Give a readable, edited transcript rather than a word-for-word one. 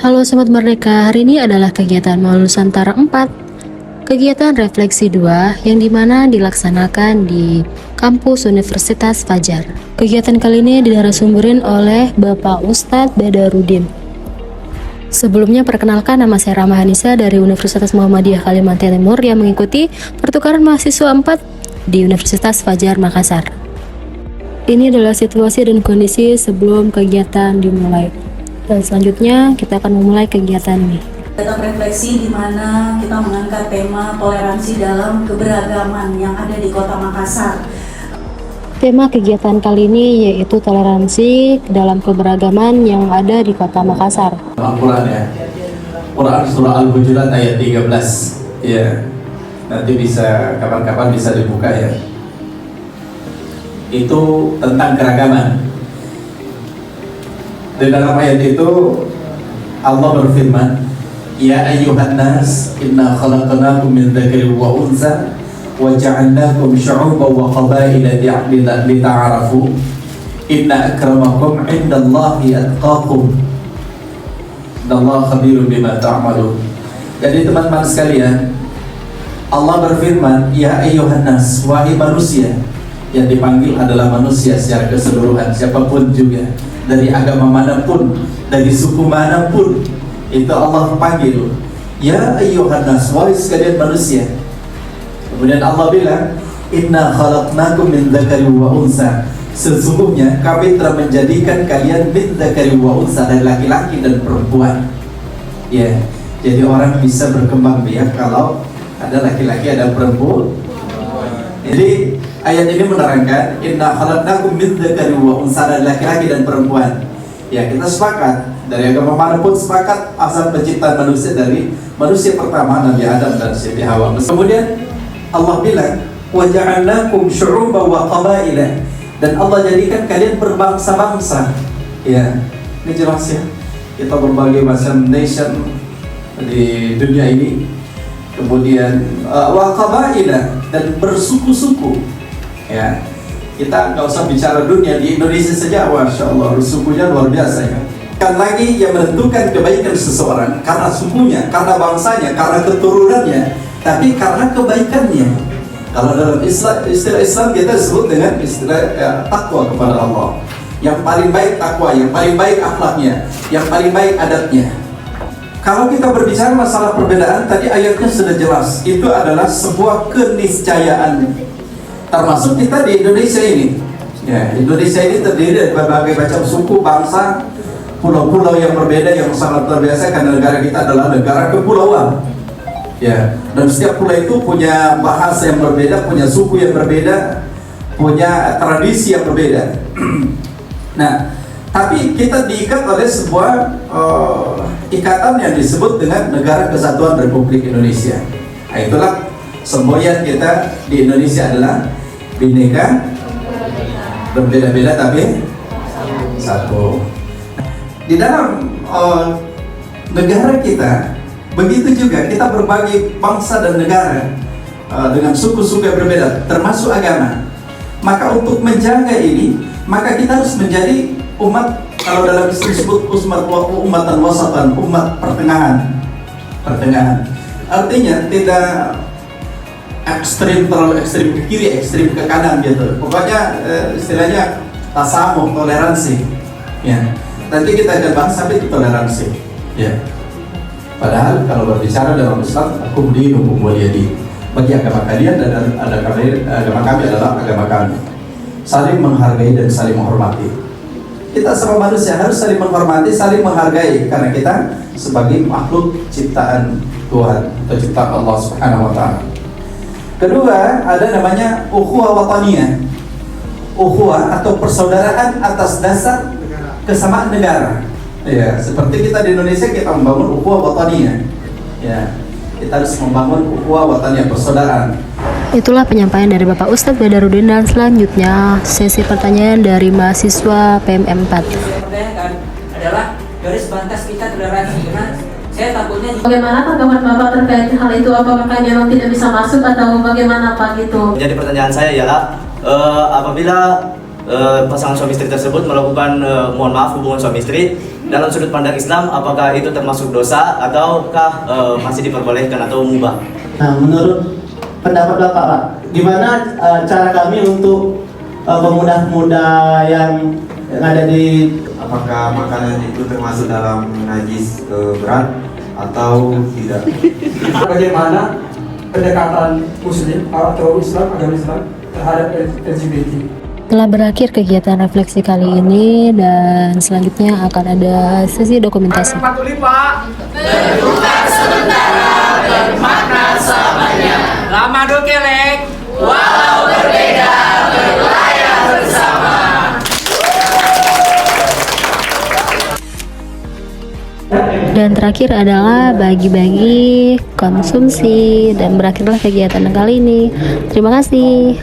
Halo Sobat Merdeka, hari ini adalah kegiatan Maul Nusantara 4, kegiatan refleksi 2 yang dimana dilaksanakan di kampus Universitas Fajar. Kegiatan kali ini dinarasumberin oleh Bapak Ustadz Badarudin. Sebelumnya perkenalkan, nama saya Rahma Hanisa dari Universitas Muhammadiyah Kalimantan Timur yang mengikuti pertukaran mahasiswa 4 di Universitas Fajar Makassar. Ini adalah situasi dan kondisi sebelum kegiatan dimulai. Dan selanjutnya kita akan memulai kegiatan ini. Kegiatan refleksi di mana kita mengangkat tema toleransi dalam keberagaman yang ada di Kota Makassar. Tema kegiatan kali ini yaitu toleransi dalam keberagaman yang ada di Kota Makassar. Al-Quran ya, Quran surah Al-Hujurat ayat 13 ya, nanti bisa kapan-kapan bisa dibuka ya. Itu tentang keragaman. Di dalam ayat itu Allah berfirman, Ya ayyuhan nas, inna khalaqnakum min dzakarin wa untha wa ja'alnakum syu'uban wa qabaila lita'arafu inna akramakum 'indallahi atqakum innallaha khabirun bima ta'malun. Jadi teman-teman sekalian, Allah berfirman, Ya ayyuhan nas, wahai manusia. Yang dipanggil adalah manusia secara keseluruhan, siapapun juga, dari agama manapun, dari suku manapun, itu Allah panggil, Ya ayyuhan nas, wahai sekalian manusia. Kemudian Allah bilang, Inna khalaqnakum min dzakarin wa untha, sesungguhnya kami telah menjadikan kalian min dzakarin wa untha, dari laki-laki dan perempuan. Ya, jadi orang bisa berkembang biak kalau ada laki-laki, ada perempuan. Jadi ayat ini menerangkan inna khalaqnakum min dzakarin wa untha, dari laki-laki dan perempuan. Ya, kita sepakat dari agama manapun sepakat asal penciptaan manusia dari manusia pertama Nabi Adam dan Siti Hawa. Kemudian Allah bilang wa ja'alnakum syu'uban wa qabaila, dan Allah jadikan kalian berbangsa-bangsa. Ya, ini jelas ya. Kita berbagai macam nation di dunia ini. Kemudian wa qabaila, dan bersuku-suku. Ya, kita nggak usah bicara dunia, di Indonesia saja, masya Allah, sukunya luar biasa ya. Kan lagi yang menentukan kebaikan seseorang karena sukunya, karena bangsanya, karena keturunannya, tapi karena kebaikannya. Kalau dalam istilah Islam kita sebut dengan istilah takwa kepada Allah. Yang paling baik takwa, yang paling baik akhlaknya, yang paling baik adatnya. Kalau kita berbicara masalah perbedaan, tadi ayatnya sudah jelas, itu adalah sebuah keniscayaan. Termasuk kita di Indonesia ini. Ya, Indonesia ini terdiri dari berbagai macam suku, bangsa, pulau-pulau yang berbeda yang sangat luar biasa, karena negara kita adalah negara kepulauan. Ya, dan setiap pulau itu punya bahasa yang berbeda, punya suku yang berbeda, punya tradisi yang berbeda. Nah, tapi kita diikat oleh sebuah ikatan yang disebut dengan Negara Kesatuan Republik Indonesia. Nah, itulah semboyan kita di Indonesia adalah Bhinneka, berbeda-beda tapi satu. Di dalam negara kita, begitu juga kita berbagai bangsa dan negara dengan suku-suku yang berbeda, termasuk agama. Maka untuk menjaga ini, maka kita harus menjadi umat, kalau dalam istilah disebut umatan wasatan, umat pertengahan. Artinya tidak ekstrim, terlalu ekstrim ke kiri, ekstrim ke kanan gitu. Pokoknya istilahnya tasamuh, toleransi. Ya. Nanti kita akan bahas sampai itu toleransi. Ya. Padahal kalau berbicara dalam Islam, hukum waliyadi, bagi agama kalian dan agama kami adalah agama kami. Saling menghargai dan saling menghormati. Kita sama manusia harus saling menghormati, saling menghargai, karena kita sebagai makhluk ciptaan Tuhan atau ciptaan Allah Subhanahu wa taala. Kedua, ada namanya ukhuwah wataniyah. Ukhuwah atau persaudaraan atas dasar kesamaan negara. Ya, seperti kita di Indonesia, kita membangun ukhuwah wataniyah. Ya, kita harus membangun ukhuwah wataniyah, persaudaraan. Itulah penyampaian dari Bapak Ustadz Badarudin, dan selanjutnya sesi pertanyaan dari mahasiswa PMM 4. Pertanyakan adalah garis batas kita toleransi, karena saya takutnya bagaimana tanggapan Bapak terkait hal itu? Apakah memang tidak bisa masuk atau bagaimana Pak gitu? Jadi pertanyaan saya ialah apabila pasangan suami istri tersebut melakukan mohon maaf hubungan suami istri dalam sudut pandang Islam, apakah itu termasuk dosa ataukah masih diperbolehkan atau mubah? Nah, menurut pendapat Bapak, Pak, gimana cara kami untuk pemuda-pemuda yang ada di... Apakah makanan itu termasuk dalam najis berat atau tidak? Bagaimana pendekatan Muslim atau Islam, agama Islam terhadap LGBT? Telah berakhir kegiatan refleksi kali ini dan selanjutnya akan ada sesi dokumentasi. Berbuka sementara bermakna selamanya. Lama dokelek. Walau berbeda berlayar bersama. Dan terakhir adalah bagi-bagi konsumsi dan berakhirlah kegiatan kali ini. Terima kasih.